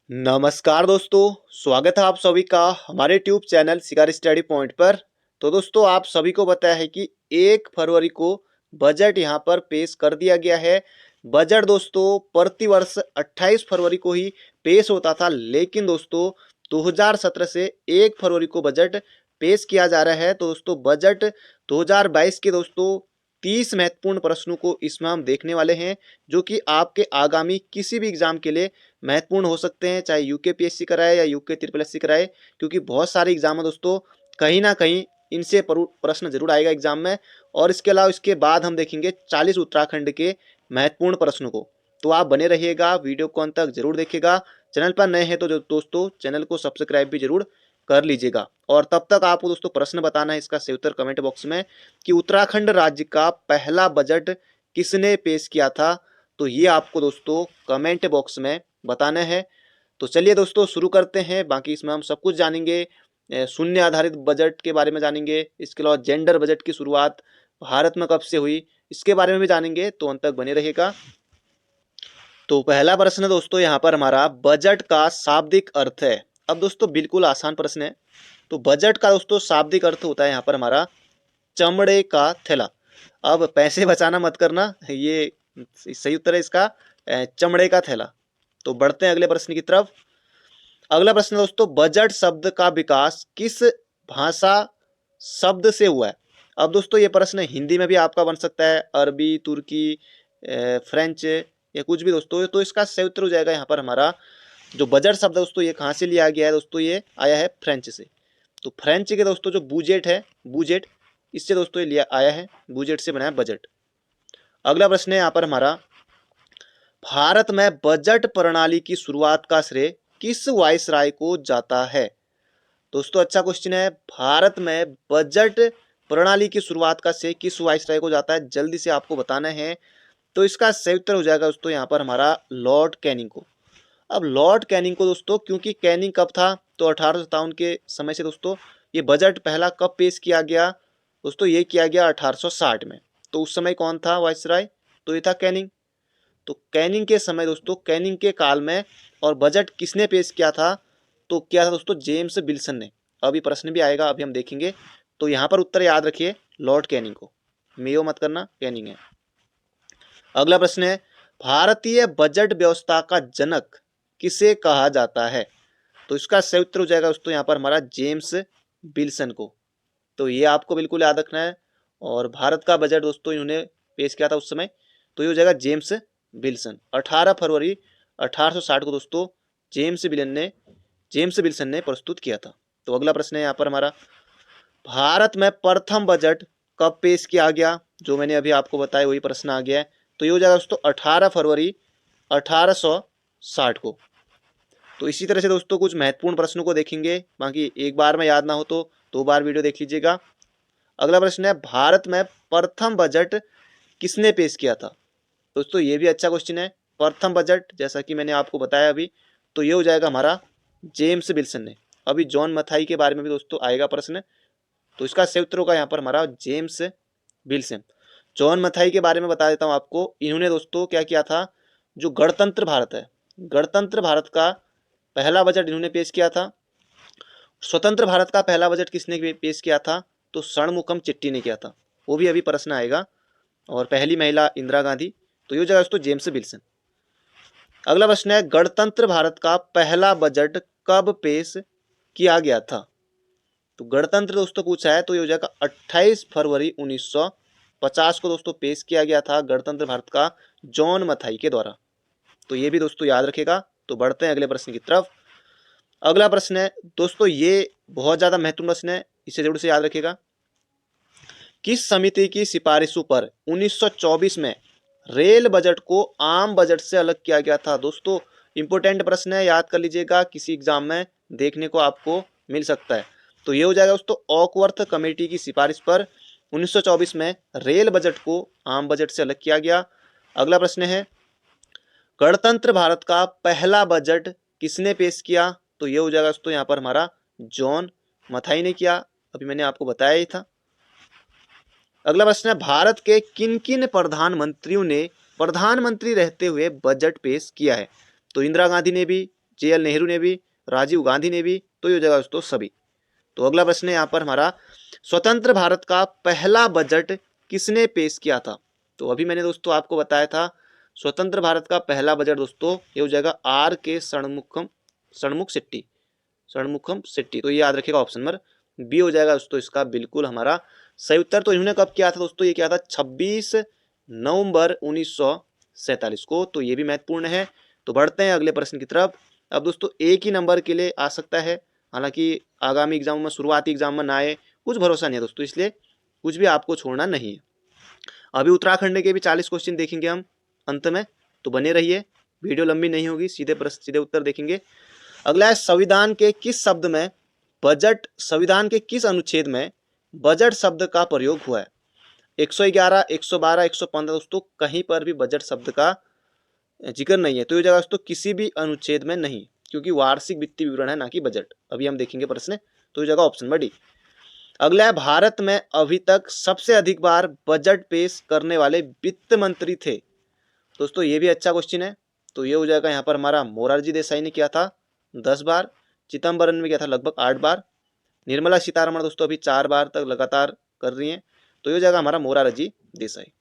नमस्कार दोस्तों, स्वागत है आप सभी का हमारे ट्यूब चैनल शिकार स्टडी पॉइंट पर। तो दोस्तों आप सभी को पता है कि 1 फरवरी को बजट यहाँ पर पेश कर दिया गया है। बजट दोस्तों प्रतिवर्ष 28 फरवरी को ही पेश होता था, लेकिन दोस्तों 2017 से 1 फरवरी को बजट पेश किया जा रहा है। तो दोस्तों बजट 2022 के दोस्तों 30 महत्वपूर्ण प्रश्नों को इसमें हम देखने वाले हैं, जो कि आपके आगामी किसी भी एग्जाम के लिए महत्वपूर्ण हो सकते हैं, चाहे यूकेपीएससी कराए या यूके ट्रिपल एससी कराए, क्योंकि बहुत सारे एग्जाम है दोस्तों, कहीं ना कहीं इनसे प्रश्न जरूर आएगा एग्जाम में। और इसके अलावा इसके बाद हम देखेंगे 40 उत्तराखंड के महत्वपूर्ण प्रश्नों को। तो आप बने रहिएगा, वीडियो को अंत तक जरूर देखिएगा। चैनल पर नए हैं तो जो दोस्तों चैनल को सब्सक्राइब भी जरूर कर लीजिएगा। और तब तक आपको दोस्तों प्रश्न बताना है इसका सही उत्तर कमेंट बॉक्स में कि उत्तराखंड राज्य का पहला बजट किसने पेश किया था। तो ये आपको दोस्तों कमेंट बॉक्स में बताना है। तो चलिए दोस्तों शुरू करते हैं। बाकी इसमें हम सब कुछ जानेंगे, शून्य आधारित बजट के बारे में जानेंगे, इसके अलावा जेंडर बजट की शुरुआत भारत में कब से हुई, इसके बारे में भी जानेंगे। तो अंत तक बने रहेगा। तो पहला प्रश्न दोस्तों यहाँ पर हमारा, बजट का शाब्दिक अर्थ है। अब दोस्तों बिल्कुल आसान प्रश्न है। तो बजट का दोस्तों शाब्दिक अर्थ होता है यहाँ पर हमारा चमड़े का थैला। अब पैसे बचाना मत करना, ये सही उत्तर है इसका चमड़े का थैला। तो बढ़ते हैं अगले प्रश्न की तरफ। अगला प्रश्न दोस्तों, बजट शब्द का विकास किस भाषा शब्द से हुआ है। अब दोस्तों ये प्रश्न हिंदी में भी आपका बन सकता है, अरबी, तुर्की, फ्रेंच या कुछ भी दोस्तों। तो इसका सही उत्तर हो जाएगा यहाँ पर हमारा जो बजट शब्द दोस्तों ये कहाँ से लिया गया है दोस्तों, ये आया है फ्रेंच से। तो फ्रेंच के दोस्तों जो बूजेट है, बूजेट, इससे दोस्तों ये लिया आया है, बूजेट से बनाया बजट। अगला प्रश्न है यहाँ पर हमारा, भारत में बजट प्रणाली की शुरुआत का श्रेय किस वायसराय को जाता है। दोस्तों अच्छा क्वेश्चन है, भारत में बजट प्रणाली की शुरुआत का श्रेय किस वायसराय को जाता है, जल्दी से आपको बताना है। तो इसका सही उत्तर हो जाएगा दोस्तों यहाँ पर हमारा लॉर्ड कैनिंग को। अब लॉर्ड कैनिंग को दोस्तों, क्योंकि कैनिंग कब था, तो 1857 के समय से दोस्तों ये बजट पहला कब पेश किया गया दोस्तों, ये किया गया 1860 में। तो उस समय कौन था वायसराय, तो ये था कैनिंग। तो कैनिंग के समय दोस्तों, कैनिंग के काल में, और बजट किसने पेश किया था, तो क्या था दोस्तों, जेम्स विल्सन ने। अभी प्रश्न भी आएगा, अभी हम देखेंगे। तो यहाँ पर उत्तर याद रखिए लॉर्ड कैनिंग को, मेयो मत करना, कैनिंग है। अगला प्रश्न है, भारतीय बजट व्यवस्था का जनक किसे कहा जाता है। तो इसका सही उत्तर हो जाएगा दोस्तों यहाँ पर हमारा जेम्स विल्सन को। तो ये आपको बिल्कुल याद रखना है। और भारत का बजट दोस्तों इन्होंने पेश किया था उस समय, तो ये हो जाएगा जेम्स विल्सन। 18 फरवरी 1860 को दोस्तों जेम्स विल्सन ने प्रस्तुत किया था। तो अगला प्रश्न है यहाँ पर हमारा, भारत में प्रथम बजट कब पेश किया गया। जो मैंने अभी आपको बताया वही प्रश्न आ गया है। तो ये हो जाएगा दोस्तों 18 फरवरी 1860 को। तो इसी तरह से दोस्तों कुछ महत्वपूर्ण प्रश्नों को देखेंगे, बाकी एक बार में याद ना हो तो 2 बार वीडियो देख लीजिएगा। अगला प्रश्न है, भारत में प्रथम बजट किसने पेश किया था। दोस्तों ये भी अच्छा क्वेश्चन है। प्रथम बजट जैसा कि मैंने आपको बताया अभी, तो ये हो जाएगा हमारा जेम्स विल्सन ने। अभी जॉन मथाई के बारे में भी दोस्तों आएगा प्रश्न, तो इसका सही उत्तर होगा यहाँ पर हमारा जेम्स विल्सन। जॉन मथाई के बारे में बता देता हूँ आपको। इन्होंने दोस्तों क्या किया था, जो गणतंत्र भारत है, गणतंत्र भारत का पहला बजट इन्होंने पेश किया था। स्वतंत्र भारत का पहला बजट किसने पेश किया था, तो षणमुखम चिट्टी ने किया था। वो भी अभी प्रश्न आएगा। और पहली महिला इंदिरा गांधी। तो ये हो जाएगा दोस्तों जेम्स विल्सन। अगला प्रश्न है, गणतंत्र भारत का पहला बजट कब पेश किया गया था। तो गणतंत्र दोस्तों पूछा है, तो ये हो जाएगा 28 फरवरी 1950 को दोस्तों पेश किया गया था गणतंत्र भारत का जॉन मथाई के द्वारा। तो ये भी दोस्तों याद रखेगा। तो बढ़ते हैं अगले प्रश्न की तरफ। अगला प्रश्न है दोस्तों, ये बहुत ज्यादा महत्वपूर्ण प्रश्न है, इसे जरूर से याद रखेगा। किस समिति की सिफारिशों पर 1924 में रेल बजट को आम बजट से अलग किया गया था। दोस्तों इंपोर्टेंट प्रश्न है, याद कर लीजिएगा, किसी एग्जाम में देखने को आपको मिल सकता है। तो ये हो जाएगा दोस्तों, ऑकवर्थ कमेटी की सिफारिश पर 1924 में रेल बजट को आम बजट से अलग किया गया। अगला प्रश्न है, गणतंत्र भारत का पहला बजट किसने पेश किया। तो ये हो जाएगा दोस्तों यहाँ पर हमारा जॉन मथाई ने किया, अभी मैंने आपको बताया ही था। अगला प्रश्न है, भारत के किन किन प्रधानमंत्रियों ने प्रधानमंत्री रहते हुए बजट पेश किया है। तो इंदिरा गांधी ने भी JL नेहरू ने भी, राजीव गांधी ने भी, तो ये हो जाएगा दोस्तों सभी। तो अगला प्रश्न है यहाँ पर हमारा, स्वतंत्र भारत का पहला बजट किसने पेश किया था? तो अभी मैंने दोस्तों आपको बताया था स्वतंत्र भारत का पहला बजट दोस्तों ये हो जाएगा RK षणमुखम शेट्टी। तो ये याद रखिएगा, ऑप्शन नंबर बी हो जाएगा दोस्तों इसका बिल्कुल हमारा सही उत्तर। तो इन्होंने कब किया था दोस्तों? ये किया था 26 नवंबर 1947 को। तो ये भी महत्वपूर्ण है। तो बढ़ते हैं अगले प्रश्न की तरफ। अब दोस्तों एक ही नंबर के लिए आ सकता है, हालांकि आगामी एग्जाम में, शुरुआती एग्जाम में ना आए, कुछ भरोसा नहीं है दोस्तों, इसलिए कुछ भी आपको छोड़ना नहीं है। अभी उत्तराखंड के भी 40 क्वेश्चन देखेंगे हम अंत में, तो बने रहिए, वीडियो लंबी नहीं होगी, सीधे प्रश्न सीधे उत्तर देखेंगे। अगला है, संविधान के किस शब्द में बजट, संविधान के किस अनुच्छेद में बजट शब्द का प्रयोग हुआ है? 111, 112, 115 दोस्तों कहीं पर भी बजट शब्द का जिक्र नहीं है। तो ये जगह दोस्तों किसी भी अनुच्छेद में नहीं, क्योंकि वार्षिक वित्तीय विवरण है, ना कि बजट। अभी हम देखेंगे प्रश्न, तो ये जगह ऑप्शन नंबर डी। अगला है, भारत में अभी तक सबसे अधिक बार बजट पेश करने वाले वित्त मंत्री थे? दोस्तों ये भी अच्छा क्वेश्चन है। तो ये हो जाएगा यहाँ पर हमारा मोरारजी देसाई ने किया था 10 बार, चिदम्बरम ने किया था लगभग 8 बार, निर्मला सीतारमण दोस्तों अभी 4 बार तक लगातार कर रही हैं। तो ये हो जाएगा हमारा मोरारजी देसाई।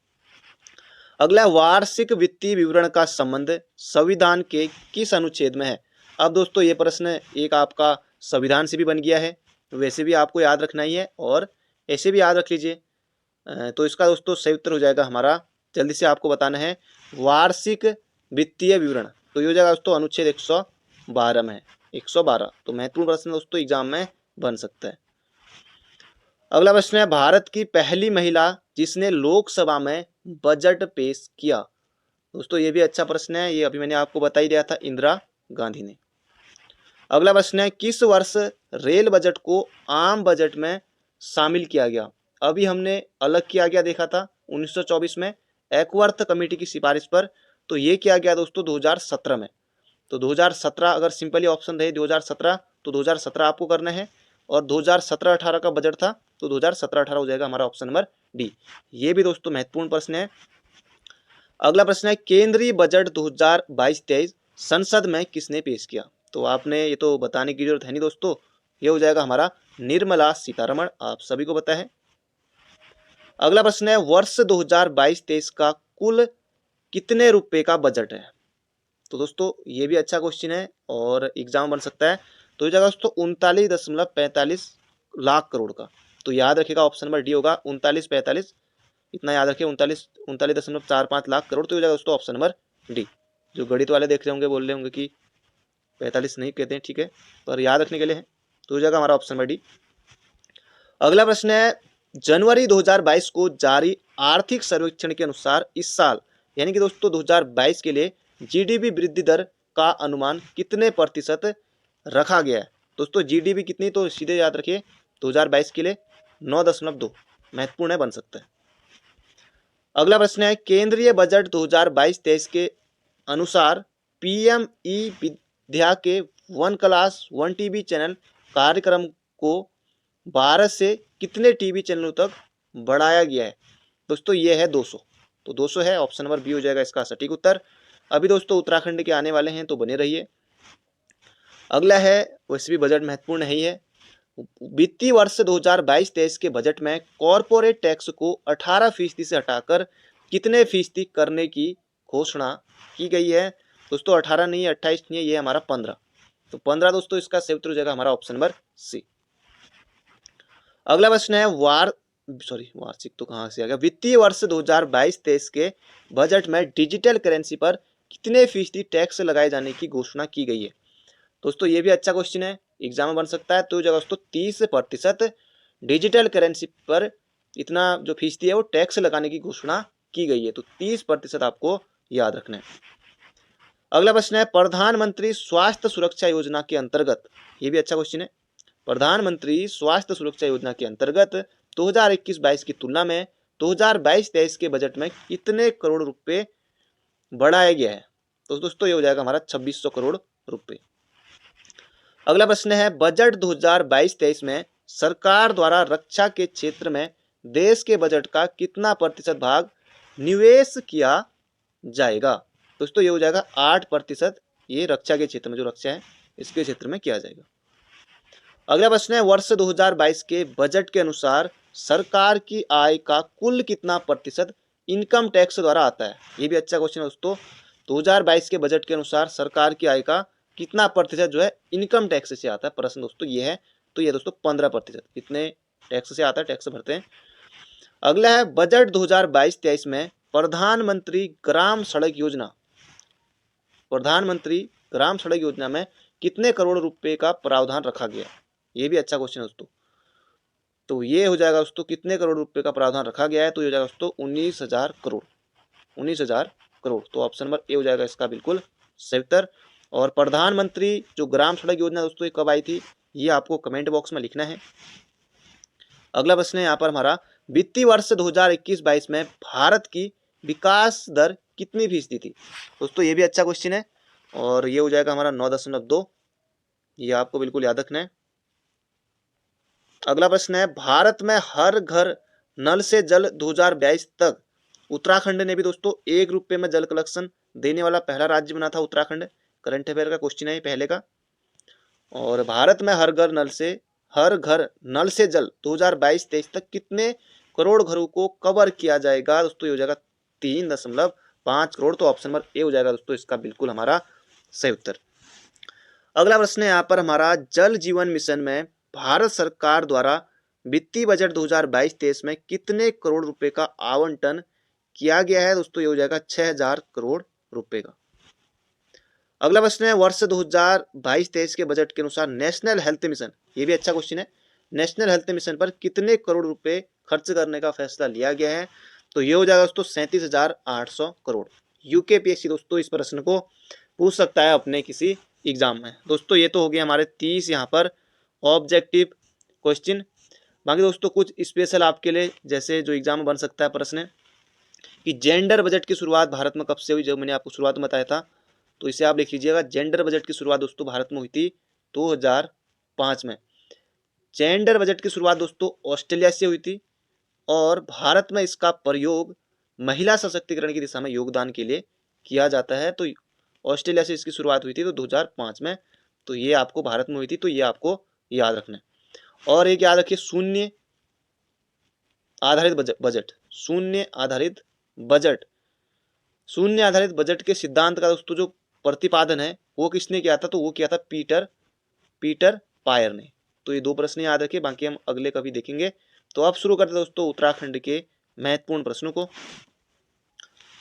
अगला, वार्षिक वित्तीय विवरण का संबंध संविधान के किस अनुच्छेद में है? अब दोस्तों ये प्रश्न एक आपका संविधान से भी बन गया है, वैसे भी आपको याद रखना ही है और ऐसे भी याद रख लीजिए। तो इसका दोस्तों सही उत्तर हो जाएगा हमारा, जल्दी से आपको बताना है, वार्षिक वित्तीय विवरण। तो ये हो जाएगा दोस्तों अनुच्छेद 112 में है, 112। तो महत्वपूर्ण प्रश्न दोस्तों एग्जाम में बन सकता है। अगला प्रश्न है, भारत की पहली महिला जिसने लोकसभा में बजट पेश किया? दोस्तों ये भी अच्छा प्रश्न है, ये अभी मैंने आपको बता ही दिया था, इंदिरा गांधी ने। अगला प्रश्न है, किस वर्ष रेल बजट को आम बजट में शामिल किया गया? अभी हमने अलग किया गया देखा था 1924 में एकवर्थ कमेटी की सिफारिश पर। तो ये किया गया दोस्तों 2017 में। तो 2017 अगर सिंपली ऑप्शन रहे 2017, तो 2017 आपको करना है, और 2017-18 का बजट था, तो 2017-18 हो जाएगा हमारा ऑप्शन नंबर डी। ये भी दोस्तों महत्वपूर्ण प्रश्न है। अगला प्रश्न है, केंद्रीय बजट 2022-23 संसद में किसने पेश किया? तो आपने ये तो बताने की जरूरत है नहीं दोस्तों, ये हो जाएगा हमारा निर्मला सीतारमण, आप सभी को पता है। अगला प्रश्न है, वर्ष 2022-23 का कुल कितने रुपए का बजट है? तो दोस्तों ये भी अच्छा क्वेश्चन है और एग्जाम बन सकता है। तो ये जगह दोस्तों 39.45 लाख करोड़ का। तो याद रखिएगा ऑप्शन नंबर डी होगा 39-45, इतना याद रखिए, 39.45 लाख करोड़। तो ये जगह दोस्तों ऑप्शन नंबर डी। जो गणित वाले देख रहे होंगे बोल रहे होंगे कि 45 नहीं कहते हैं, ठीक है, पर याद रखने के लिए है। तो ये जगह हमारा ऑप्शन नंबर डी। अगला प्रश्न है, जनवरी 2022 को जारी आर्थिक सर्वेक्षण के अनुसार इस साल यानी कि दोस्तों 2022 के लिए जीडीपी वृद्धि दर का अनुमान कितने प्रतिशत रखा गया है? दोस्तों जीडीपी कितनी, तो सीधे याद रखिए 2022 के लिए 9.2, महत्वपूर्ण है, बन सकता है। अगला प्रश्न है, केंद्रीय बजट 2022-23 के अनुसार पीएमई विद्या के 1 क्लास 1 टीवी चैनल कार्यक्रम को 12 से कितने टीवी चैनलों तक बढ़ाया गया है? दोस्तों ये है 200। तो 200 है, ऑप्शन नंबर बी हो जाएगा इसका सटीक उत्तर। अभी दोस्तों उत्तराखंड के आने वाले हैं, तो बने रहिए। अगला है, वैसे भी बजट महत्वपूर्ण है ही है, वित्तीय वर्ष 2022-23 के बजट में कॉरपोरेट टैक्स को 18% से हटाकर कितने फीसदी करने की घोषणा की गई है? दोस्तों 18 नहीं है, 28 नहीं है, ये हमारा 15। तो 15 दोस्तों इसका सही उत्तर हो जाएगा हमारा ऑप्शन नंबर सी। अगला प्रश्न है, वार्षिक तो कहाँ से आ गया, वित्तीय वर्ष 2022-23 के बजट में डिजिटल करेंसी पर कितने फीसदी टैक्स लगाए जाने की घोषणा की गई है? दोस्तों ये भी अच्छा क्वेश्चन है, एग्जाम में बन सकता है। तो जगह दोस्तों 30% डिजिटल करेंसी पर इतना जो फीसदी है वो टैक्स लगाने की घोषणा की गई है। तो 30% आपको याद रखना है। अगला प्रश्न है, प्रधानमंत्री स्वास्थ्य सुरक्षा योजना के अंतर्गत, ये भी अच्छा क्वेश्चन है, प्रधानमंत्री स्वास्थ्य सुरक्षा योजना के अंतर्गत 2021-22 की तुलना में 2022-23 के बजट में कितने करोड़ रुपए बढ़ाया गया है? तो दोस्तों ये हो जाएगा हमारा 2600 करोड़ रुपए। अगला प्रश्न है, बजट 2022-23 में सरकार द्वारा रक्षा के क्षेत्र में देश के बजट का कितना प्रतिशत भाग निवेश किया जाएगा? दोस्तों ये हो जाएगा 8%, ये रक्षा के क्षेत्र में, जो रक्षा है इसके क्षेत्र में किया जाएगा। अगला प्रश्न है, वर्ष 2022 के बजट के अनुसार सरकार की आय का कुल कितना प्रतिशत इनकम टैक्स द्वारा आता है? ये भी अच्छा क्वेश्चन है दोस्तों। 2022 के बजट के अनुसार सरकार की आय का कितना प्रतिशत जो है इनकम टैक्स से आता है? प्रश्न दोस्तों ये है। तो ये दोस्तों 15%। कितने टैक्स से आता है? टैक्स भरते हैं। अगला है, बजट 2022-23 में प्रधानमंत्री ग्राम सड़क योजना में कितने करोड़ रुपए का प्रावधान रखा गया? ये भी अच्छा क्वेश्चन है दोस्तों। तो ये हो जाएगा दोस्तों, कितने करोड़ रुपए का प्रावधान रखा गया है? तो ये हो जाएगा दोस्तों 19,000 करोड़। 19,000 करोड़। तो ऑप्शन नंबर ए हो जाएगा इसका बिल्कुल सही उत्तर। और प्रधानमंत्री जो ग्राम सड़क योजना दोस्तों ये कब आई थी, ये आपको कमेंट बॉक्स में लिखना है। अगला प्रश्न है यहाँ पर हमारा, वित्तीय वर्ष 2021-22 में भारत की विकास दर कितनी फीसदी थी? दोस्तों ये भी अच्छा क्वेश्चन है और ये हो जाएगा हमारा 9.2। ये आपको बिल्कुल याद रखना है। अगला प्रश्न है, भारत में हर घर नल से जल 2022 तक उत्तराखंड ने भी दोस्तों 1 रुपये में जल कलेक्शन देने वाला पहला राज्य बना था उत्तराखंड। करंट अफेयर का क्वेश्चन है पहले का। और भारत में हर घर नल से जल 2022-23 तक कितने करोड़ घरों को कवर किया जाएगा? दोस्तों ये हो जाएगा 3.5 करोड़। तो ऑप्शन नंबर ए हो जाएगा दोस्तों इसका बिल्कुल हमारा सही उत्तर। अगला प्रश्न है यहाँ पर हमारा, जल जीवन मिशन में भारत सरकार द्वारा वित्तीय बजट 2022-23 में कितने करोड़ रुपए का आवंटन किया गया है? दोस्तों ये हो जाएगा 6,000 करोड़ रुपए का। अगला प्रश्न है, वर्ष 2022-23 के बजट के अनुसार नेशनल हेल्थ मिशन, ये भी अच्छा क्वेश्चन है, नेशनल हेल्थ मिशन पर कितने करोड़ रुपए खर्च करने का फैसला लिया गया है? तो ये हो जाएगा दोस्तों 37,800 करोड़। यूकेपीएससी दोस्तों इस प्रश्न को पूछ सकता है अपने किसी एग्जाम में। दोस्तों ये तो हो गया हमारे 30 यहाँ पर ऑब्जेक्टिव क्वेश्चन। बाकी दोस्तों कुछ स्पेशल आपके लिए, जैसे जो एग्जाम में बन सकता है प्रश्न कि जेंडर बजट की शुरुआत भारत में कब से हुई? जो मैंने आपको शुरुआत में बताया था, तो इसे आप लिख लीजिएगा। जेंडर बजट की शुरुआत दोस्तों भारत में हुई थी 2005 में। जेंडर बजट की शुरुआत दोस्तों ऑस्ट्रेलिया से हुई थी और भारत में इसका प्रयोग महिला सशक्तिकरण की दिशा में योगदान के लिए किया जाता है। तो ऑस्ट्रेलिया से इसकी शुरुआत हुई थी तो 2005 में। तो ये आपको भारत में हुई थी, तो ये आपको याद रखना है। और एक याद रखिए, शून्य आधारित बजट के सिद्धांत का दोस्तों जो प्रतिपादन है वो किसने किया था? तो वो किया था पीटर पायर ने। तो ये 2 प्रश्न याद रखिए, बाकी हम अगले कभी देखेंगे। तो अब शुरू करते हैं दोस्तों उत्तराखंड के महत्वपूर्ण प्रश्नों को।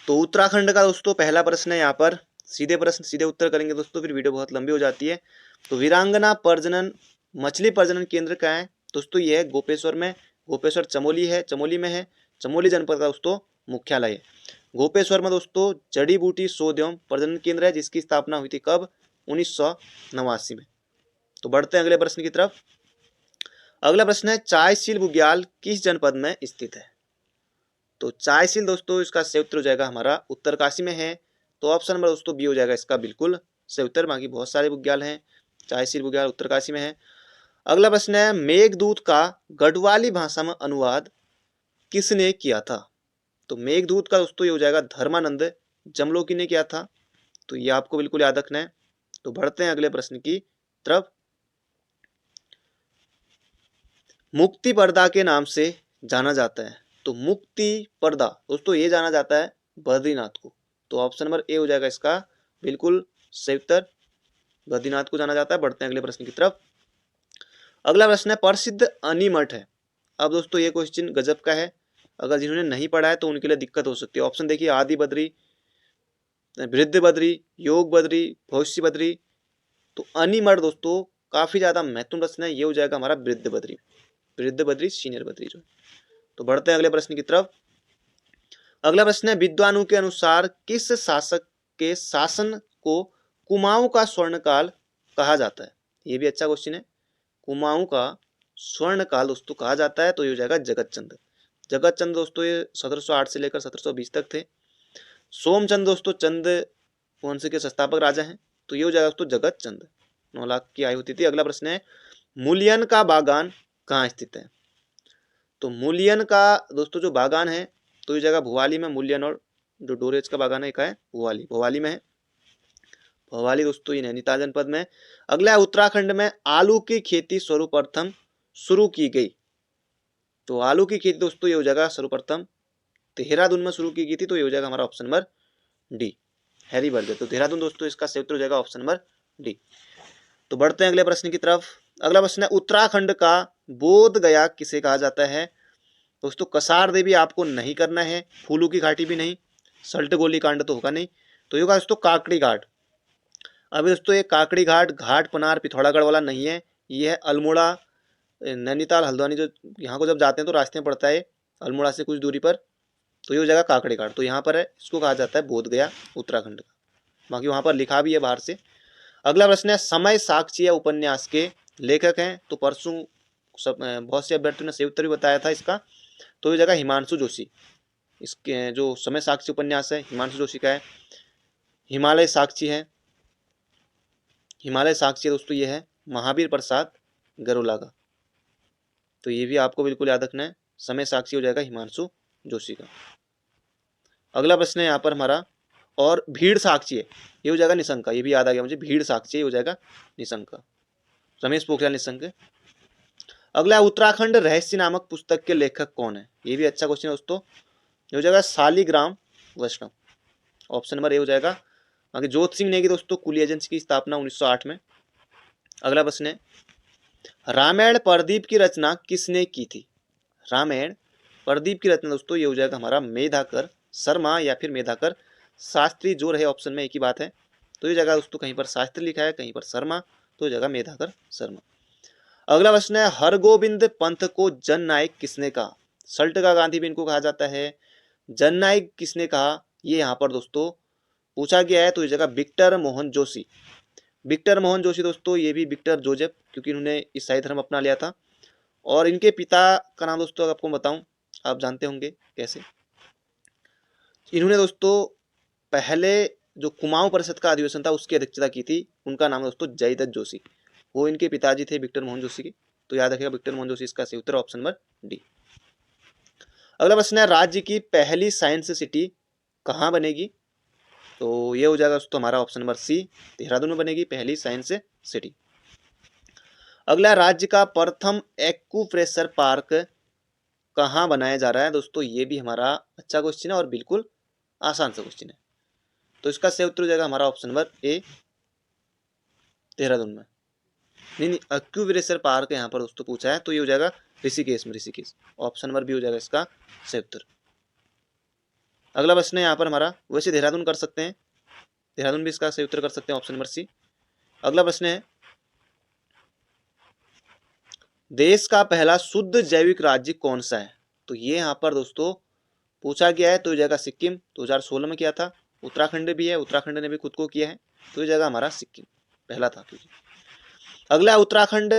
तो उत्तराखंड का दोस्तों पहला प्रश्न है यहाँ पर, सीधे प्रश्न सीधे उत्तर करेंगे दोस्तों, फिर वीडियो बहुत लंबी हो जाती है। तो वीरांगना मछली प्रजनन केंद्र कहाँ है? दोस्तों ये है गोपेश्वर में। गोपेश्वर चमोली में है। चमोली जनपद का दोस्तों मुख्यालय है। गोपेश्वर में दोस्तों जड़ी बूटी शोध एवं प्रजनन केंद्र है, जिसकी स्थापना हुई थी कब? 1989 में। तो बढ़ते हैं अगले प्रश्न की तरफ। अगला प्रश्न है, चायशील बुग्याल किस जनपद में स्थित है? तो चायशील दोस्तों इसका सही उत्तर हो जाएगा हमारा उत्तरकाशी में है। तो ऑप्शन नंबर दोस्तों बी हो जाएगा इसका बिल्कुल सही उत्तर। बाकी बहुत सारे बुग्याल हैं, चायशील बुग्याल उत्तरकाशी में है। अगला प्रश्न है, मेघदूत का गढ़वाली भाषा में अनुवाद किसने किया था? तो मेघदूत का दोस्तों ये हो जाएगा धर्मानंद जमलोकी ने किया था। तो ये आपको बिल्कुल याद रखना है। तो बढ़ते हैं अगले प्रश्न की तरफ। मुक्ति पर्दा के नाम से जाना जाता है, तो मुक्ति पर्दा दोस्तों ये जाना जाता है बद्रीनाथ को। तो ऑप्शन नंबर ए हो जाएगा इसका बिल्कुल सही उत्तर, बद्रीनाथ को जाना जाता है। बढ़ते हैं अगले प्रश्न की तरफ। अगला प्रश्न है, प्रसिद्ध अनीमठ है। अब दोस्तों ये क्वेश्चन गजब का है, अगर जिन्होंने नहीं पढ़ा है तो उनके लिए दिक्कत हो सकती है। ऑप्शन देखिए, आदि बद्री, वृद्ध बद्री, योग बद्री, भविष्य बद्री। तो अनीमठ दोस्तों काफी ज्यादा महत्वपूर्ण प्रश्न है, ये हो जाएगा हमारा वृद्ध बद्री सीनियर बद्री जो है। तो बढ़ते हैं अगले प्रश्न की तरफ। अगला प्रश्न है, विद्वानों के अनुसार किस शासक के शासन को कुमाऊं का स्वर्णकाल कहा जाता है? ये भी अच्छा क्वेश्चन है। कुमाऊं का स्वर्णकाल दोस्तों कहा जाता है, तो ये हो जाएगा जगत चंद दोस्तों ये 1708 से लेकर 1720 तक थे। सोमचंद दोस्तों चंद वंश के संस्थापक राजा हैं, तो ये हो जाएगा दोस्तों जगत चंद। 9 लाख की आयु होती थी। अगला प्रश्न है, मूलियन का बागान कहाँ स्थित है? तो मूलियन का दोस्तों जो बागान है तो ये जगह भोवाली में, मूलियन और जो डोरेज का बागान है का है भोवाली में है। भवाली दोस्तों ये नैनीताल जनपद में। अगला है उत्तराखंड में आलू की खेती सर्वप्रथम शुरू की गई। तो आलू की खेती दोस्तों ये हो जाएगा सर्वप्रथम देहरादून में शुरू की गई थी, तो ये हो जाएगा हमारा option number D, Harry burger. तो देहरादून दोस्तों इसका सही उत्तर हो जाएगा ऑप्शन नंबर डी। तो बढ़ते हैं अगले प्रश्न की तरफ। अगला प्रश्न है उत्तराखंड का बोध गया किसे कहा जाता है। दोस्तों कसार देवी आपको नहीं करना है, फूलों की घाटी भी नहीं, सल्ट गोली कांड तो होगा नहीं, तो ये होगा दोस्तों काकड़ी घाट। अभी दोस्तों ये काकड़ी घाट घाट पनार पिथौरागढ़ वाला नहीं है, ये है अल्मोड़ा नैनीताल हल्द्वानी, जो यहाँ को जब जाते हैं तो रास्ते में पड़ता है अल्मोड़ा से कुछ दूरी पर, तो ये हो जाएगा काकड़ी घाट। तो यहाँ पर है, इसको कहा जाता है बोध गया उत्तराखंड का, बाकी वहाँ पर लिखा भी है बाहर से। अगला प्रश्न है समय साक्षी या उपन्यास के लेखक हैं। तो परसों सब बहुत से अभ्यर्थियों ने सही उत्तर भी बताया था इसका, तो ये जगह हिमांशु जोशी। इसके जो समय साक्षी उपन्यास है हिमांशु जोशी का है। हिमालय साक्षी है, हिमालय साक्षी दोस्तों ये है महावीर प्रसाद गरोला का। तो ये भी आपको बिल्कुल याद रखना है, समय साक्षी हो जाएगा हिमांशु जोशी का। अगला प्रश्न है यहाँ पर हमारा, और भीड़ साक्षी है, ये हो जाएगा निशंक का। ये भी याद आ गया मुझे, भीड़ साक्षी ये हो जाएगा निशंक का, रमेश पोखरियाल निशंक। अगला उत्तराखंड रहस्य नामक पुस्तक के लेखक कौन है। ये भी अच्छा क्वेश्चन है दोस्तों, ये हो जाएगा शालिग्राम वैष्णव, ऑप्शन नंबर ए हो जाएगा। बाकी जोत सिंह नेगी दोस्तों कुली एजेंसी की स्थापना 1908 में। अगला प्रश्न है रामायण प्रदीप की रचना किसने की थी। रामायण प्रदीप की रचना दोस्तों ये हो जाएगा हमारा मेधाकर शर्मा या फिर मेधाकर शास्त्री, जो रहे ऑप्शन में एक ही बात है। तो ये जगह दोस्तों कहीं पर शास्त्री लिखा है कहीं पर शर्मा, तो ये जगह मेधाकर शर्मा। अगला प्रश्न है हरगोविंद पंथ को जन नायक किसने कहा। सल्ट का गांधी भी इनको कहा जाता है, जन नायक किसने कहा ये यहाँ पर दोस्तों पूछा गया है। तो ये जगह विक्टर मोहन जोशी। विक्टर मोहन जोशी दोस्तों ये भी विक्टर जोसेफ, क्योंकि इन्होंने ईसाई धर्म अपना लिया था। और इनके पिता का नाम दोस्तों आपको बताऊं, आप जानते होंगे कैसे। इन्होंने दोस्तों पहले जो कुमाऊं परिषद का अधिवेशन था उसकी अध्यक्षता की थी, उनका नाम दोस्तों जयदत्त जोशी, वो इनके पिताजी थे विक्टर मोहन जोशी के। तो याद रखिएगा विक्टर मोहन जोशी इसका सही उत्तर ऑप्शन नंबर डी। अगला प्रश्न है राज्य की पहली साइंस सिटी कहाँ बनेगी। तो ये हो जाएगा दोस्तों हमारा ऑप्शन नंबर सी, देहरादून में बनेगी पहली साइंस सिटी। अगला राज्य का प्रथम एक्यूप्रेशर पार्क कहाँ बनाया जा रहा है। दोस्तों ये भी हमारा अच्छा क्वेश्चन है और बिल्कुल आसान सा क्वेश्चन है। तो इसका सही उत्तर हो जाएगा हमारा ऑप्शन नंबर ए, देहरादून में। नहीं एक्यूप्रेशर पार्क यहाँ पर दोस्तों पूछा है, तो ये हो जाएगा ऋषिकेश में, ऋषिकेश ऑप्शन नंबर बी हो जाएगा इसका सही उत्तर। अगला प्रश्न है यहाँ पर हमारा, वैसे देहरादून कर सकते हैं, देहरादून भी इसका सही उत्तर कर सकते हैं ऑप्शन नंबर सी। अगला प्रश्न है देश का पहला शुद्ध जैविक राज्य कौन सा है। तो ये यहाँ पर दोस्तों पूछा गया है, तो ये जगह सिक्किम 2016 में किया था। उत्तराखंड भी है, उत्तराखंड ने भी खुद को किया है, तो ये जगह हमारा सिक्किम पहला था। क्योंकि अगला उत्तराखंड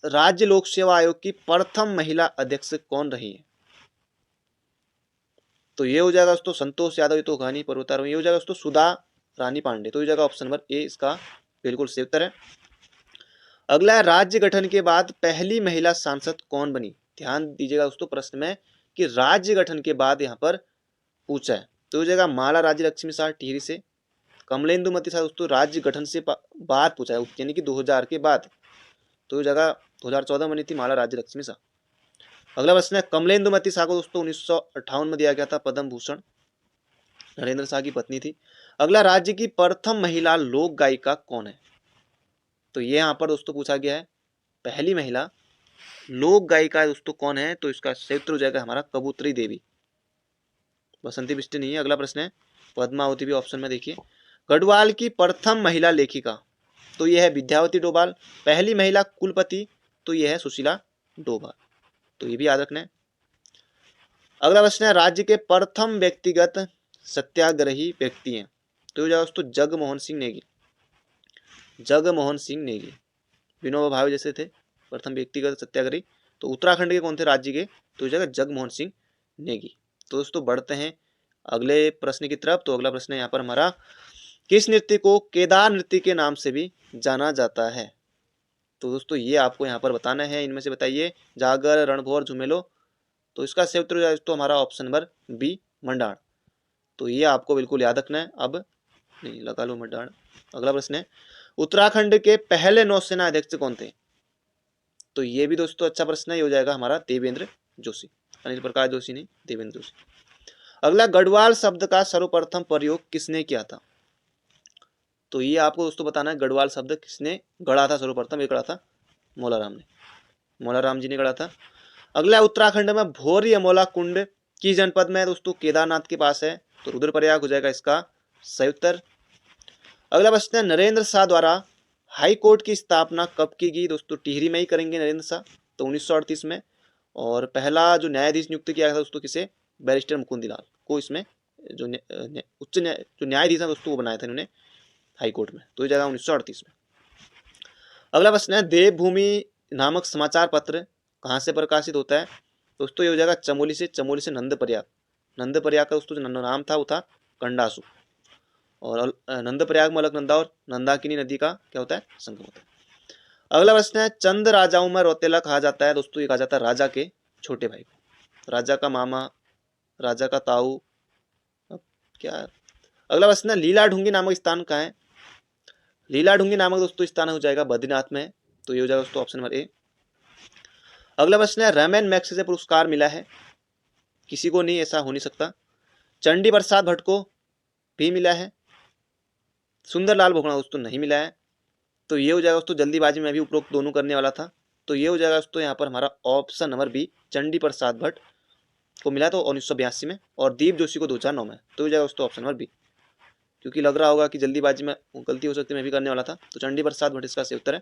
राज्य लोक सेवा आयोग की प्रथम महिला अध्यक्ष कौन रही है। तो ये हो जाएगा दोस्तों संतोष यादव, ये तो घानी पर्वतारोही। ये हो जाएगा दोस्तों सुधा रानी पांडे, तो ये जगह ऑप्शन नंबर ए इसका बिल्कुल सही उत्तर है। अगला है राज्य गठन के बाद पहली महिला सांसद कौन बनी। ध्यान दीजिएगा दोस्तों प्रश्न में कि राज्य गठन के बाद यहाँ पर पूछा है, तो ये जगह माला राज्य लक्ष्मी शाह टिहरी से। कमलेंदुमती शाह दोस्तों राज्य गठन से बाद पूछा है, यानी कि 2000 के बाद, तो ये जगह 2014 बनी थी माला राज्य लक्ष्मी शाह। अगला प्रश्न है कमलेंदुमती शाह को दोस्तों 1958 में दिया गया था पद्म भूषण, नरेंद्र शाह की पत्नी थी। अगला राज्य की प्रथम महिला लोक गायिका कौन है। तो ये यहाँ पर दोस्तों पूछा गया है पहली महिला लोक गायिका दोस्तों कौन है। तो इसका सही उत्तर हो जाएगा हमारा कबूतरी देवी, बसंती बिष्ट नहीं है। अगला प्रश्न है पद्मावती भी ऑप्शन में देखिए। गढ़वाल की प्रथम महिला लेखिका, तो यह है विद्यावती डोभाल। पहली महिला कुलपति, तो यह है सुशीला डोभाल, तो ये भी याद रखना है। अगला प्रश्न है राज्य के प्रथम व्यक्तिगत सत्याग्रही व्यक्ति हैं, तो यह दोस्तों जगमोहन सिंह नेगी, जगमोहन सिंह नेगी। विनोबा भावे जैसे थे प्रथम व्यक्तिगत सत्याग्रही। तो उत्तराखंड के कौन थे राज्य के, तो यह जगह जगमोहन सिंह नेगी। तो दोस्तों बढ़ते हैं अगले प्रश्न की तरफ। तो अगला प्रश्न है यहाँ पर हमारा, किस नृत्य को केदार नृत्य के नाम से भी जाना जाता है। तो दोस्तों ये आपको यहाँ पर बताना है, इनमें से बताइए जागर, रणभोर, झुमेलो। तो इसका सही उत्तर हो जाए तो हमारा ऑप्शन नंबर बी मंडाण। तो ये आपको बिल्कुल याद रखना है। अब नहीं लगा लो मंडाण, अगला प्रश्न है उत्तराखंड के पहले नौसेना अध्यक्ष कौन थे? तो ये भी दोस्तों अच्छा प्रश्न है, ये हो जाएगा हमारा देवेंद्र जोशी, अनिल प्रकाश जोशी नहीं, देवेंद्र जोशी। अगला गढ़वाल शब्द का सर्वप्रथम प्रयोग किसने किया था? तो ये आपको दोस्तों बताना है गढ़वाल शब्द किसने गढ़ा था सर्वप्रथम, ये गढ़ा था मौलाराम ने, मौलाराम जी ने गढ़ा था। अगला उत्तराखंड में भौरी अमोला कुंड किस जनपद में है? दोस्तों केदारनाथ के पास है, तो रुद्रप्रयाग हो जाएगा इसका सही उत्तर। अगला प्रश्न है नरेंद्र शाह द्वारा हाई कोर्ट की स्थापना कब की गई? दोस्तों टिहरी में ही करेंगे नरेंद्र शाह, तो 1938 में। और पहला जो न्यायाधीश नियुक्त किया गया था दोस्तों किसे? बैरिस्टर मुकुंदलाल को इसमें जो उच्च जो न्यायाधीश है दोस्तों वो बनाए थे इन्होंने हाई कोर्ट में, तो ये जगह 1938 में। अगला प्रश्न है देवभूमि नामक समाचार पत्र कहाँ से प्रकाशित होता है? दोस्तों ये हो जाएगा चमोली से, चमोली से नंदप्रयाग, नंदप्रयाग का दोस्तों जो नाम था वो था कंडासु, और नंदप्रयाग में अलकनंदा और नंदाकिनी नदी का क्या होता है? संगम होता है। अगला प्रश्न है चंद राजाओं में रौतेला कहा जाता है? दोस्तों ये कहा जाता है राजा के छोटे भाई को, राजा का मामा, राजा का ताऊ, क्या। अगला प्रश्न है लीला ढूंगी नामक स्थान कहाँ है? लीला ढूंगी नामक दोस्तों स्थान हो जाएगा बद्रीनाथ में, तो ये हो जाएगा दोस्तों ऑप्शन नंबर ए। अगला प्रश्न है रैमन मैग्सेसे पुरस्कार मिला है? किसी को नहीं, ऐसा हो नहीं सकता। चंडी प्रसाद भट्ट को भी मिला है, सुंदरलाल भोगड़ा दोस्तों नहीं मिला है, तो ये हो जाएगा दोस्तों जल्दीबाजी में भी उपरोक्त दोनों करने वाला था, तो ये हो जाएगा दोस्तों यहाँ पर हमारा option number B, Chandi Prasad Bhatt को मिला तो 1982 में, और दीप जोशी को 2009 में, तो हो जाएगा दोस्तों ऑप्शन नंबर बी। क्योंकि लग रहा होगा कि जल्दीबाजी में गलती हो सकती है, मैं भी करने वाला था, तो चंडी प्रसाद भट्ट इसका सही उत्तर है।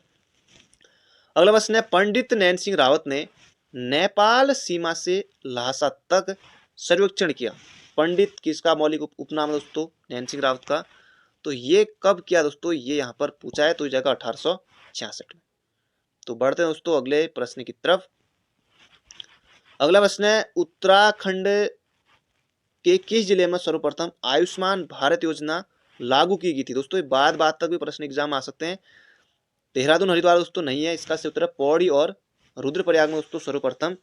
अगला प्रश्न है पंडित नैन सिंह रावत ने नेपाल सीमा से लहासा तक सर्वेक्षण किया, पंडित किसका मौलिक उपनाम है दोस्तों? नैन सिंह रावत का, तो ये कब किया दोस्तों? ये यहाँ पर पूछा है, तो ये जाएगा 1866 में। तो बढ़ते हैं दोस्तों अगले प्रश्न की तरफ। अगला प्रश्न है उत्तराखंड के किस जिले में सर्वप्रथम आयुष्मान भारत योजना लागू की गई थी? दोस्तों ये बात तक भी प्रश्न एग्जाम आ सकते हैं। देहरादून हरिद्वार दोस्तों नहीं है, इसका सही उत्तर है पौड़ी और रुद्रप्रयाग में दोस्तों सर्वप्रथम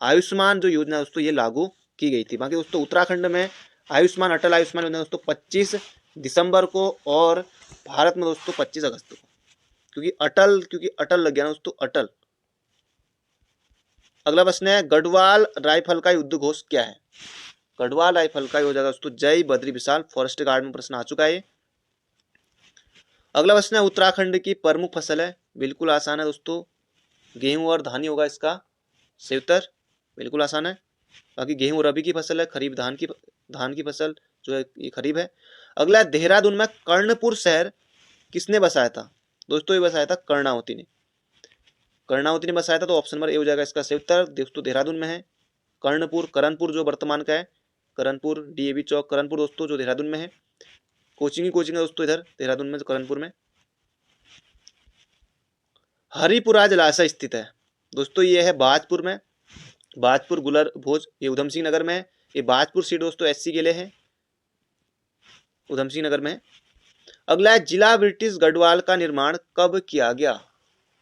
आयुष्मान जो योजना दोस्तों ये लागू की गई थी। बाकी दोस्तों उत्तराखंड में आयुष्मान अटल आयुष्मान योजना दोस्तों 25 दिसंबर को, और भारत में दोस्तों 25 अगस्त को, क्योंकि अटल लग गया ना दोस्तों, अटल। अगला प्रश्न है गढ़वाल राइफल का युद्ध घोष क्या है? गढ़वाल राइफल का हो जाएगा दोस्तों जय बद्री विशाल, फॉरेस्ट गार्ड में प्रश्न आ चुका है। अगला प्रश्न है उत्तराखंड की प्रमुख फसल है? बिल्कुल आसान है दोस्तों, गेहूं और धान ही होगा इसका सही उत्तर, बिल्कुल आसान है। बाकी गेहूं रबी की फसल है, खरीफ धान की फसल जो है ये खरीफ है। अगला देहरादून में कर्णपुर शहर किसने बसाया था? दोस्तों ये बसाया था कर्णावती ने, कर्णावती ने बसाया था, तो ऑप्शन नंबर ए हो जाएगा इसका सही उत्तर। दोस्तों देहरादून में है कर्णपुर, करणपुर जो वर्तमान का है करणपुर, डीएवी चौक करणपुर दोस्तों जो देहरादून में है। कोचिंग है दोस्तों इधर देहरादून में करणपुर में। हरिपुरा जलाशय स्थित है? दोस्तों ये है बाजपुर में, बाजपुर गुलर भोज, ये उधम सिंह नगर में है। ये बाजपुर सीट दोस्तों एससी के लिए है, उधम सिंह नगर में। अगला है जिला ब्रिटिश गढ़वाल का निर्माण कब किया गया?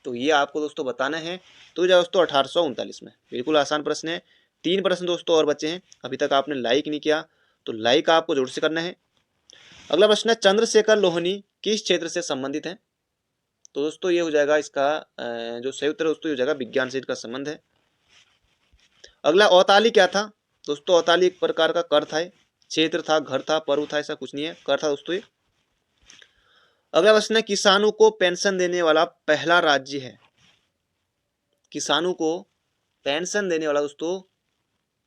तो ये आपको दोस्तों बताना है, तो दोस्तों 1839 में। बिल्कुल आसान प्रश्न है। 3 प्रश्न दोस्तों और बचे हैं, अभी तक आपने लाइक नहीं किया तो लाइक आपको जरूर से करना है। अगला प्रश्न है चंद्रशेखर लोहनी किस क्षेत्र से संबंधित है? तो दोस्तों ये हो जाएगा इसका जो सही उत्तर दोस्तों हो जाएगा विज्ञान से इसका संबंध है। अगला औताली क्या था? दोस्तों औताली एक प्रकार का कर था, क्षेत्र था, घर था, पर्व था, ऐसा कुछ नहीं है, कर था दोस्तों ये। अगला प्रश्न है किसानों को पेंशन देने वाला पहला राज्य है? किसानों को पेंशन देने वाला दोस्तों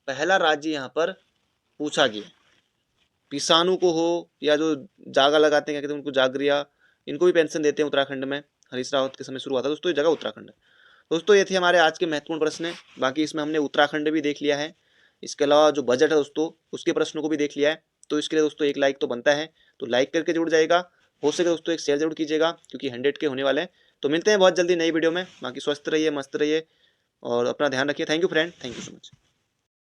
पहला राज्य यहाँ पर पूछा गया। किसानों को हो या जो जागा लगाते हैं क्या कहते हैं उनको, जागरिया, इनको भी पेंशन देते हैं उत्तराखंड में, हरीश रावत के समय शुरू हुआ था दोस्तों, ये जगह उत्तराखंड है। दोस्तों ये थे हमारे आज के महत्वपूर्ण प्रश्न। बाकी इसमें हमने उत्तराखंड भी देख लिया है, इसके अलावा जो बजट है दोस्तों उसके प्रश्नों को भी देख लिया है, तो इसके लिए दोस्तों एक लाइक तो बनता है, तो लाइक करके जुड़ जाएगा, हो सके दोस्तों एक शेयर जरूर कीजिएगा क्योंकि 100 के होने वाले हैं। तो मिलते हैं बहुत जल्दी नई वीडियो में, बाकी स्वस्थ रहिए, मस्त रहिए और अपना ध्यान रखिए। Thank you friend, thank you so much.